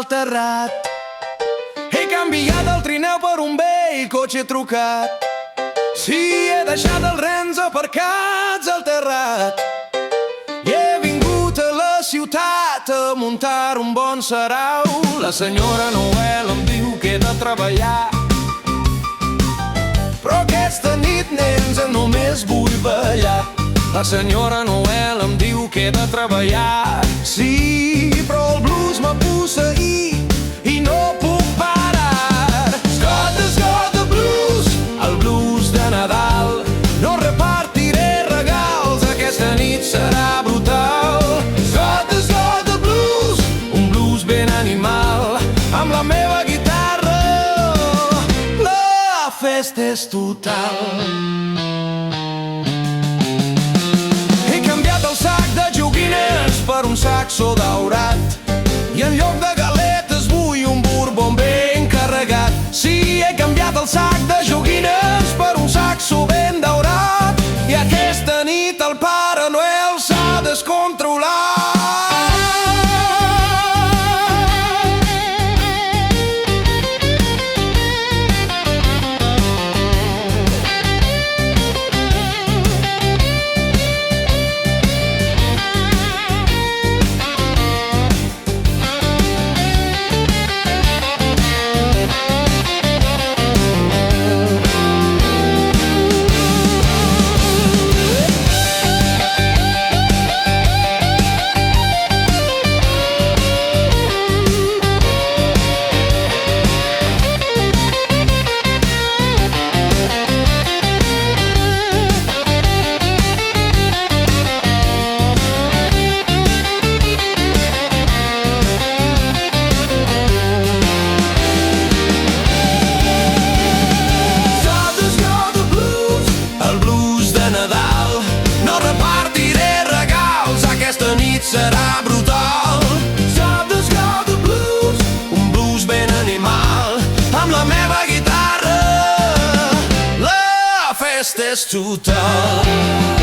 al terrat. He canviat el trineu per un vell cotxe trucat. Sí, he deixat els rens aparcats al terrat. I he vingut a la ciutat a muntar un bon sarau. La senyora Noel em diu que he de treballar, però aquesta nit, nens, només vull ballar. La senyora Noel em diu que he de treballar. Sí, però el blues m'ha posseït i no puc parar. Scott the blues, el blues de Nadal. No repartiré regals, aquesta nit serà brutal. Scott the blues, un blues ben animal. Amb la meva guitarra la festa és total. Per un saxo daurat, i en lloc de galetes vull un bourbon ben carregat. Sí, he canviat el sac de joguines per un saxo ben daurat, i aquesta nit el Pare Noel s'ha descontrolat. Serà brutal. Scott the blues, un blues ben animal. Amb la meva guitarra la festa és total.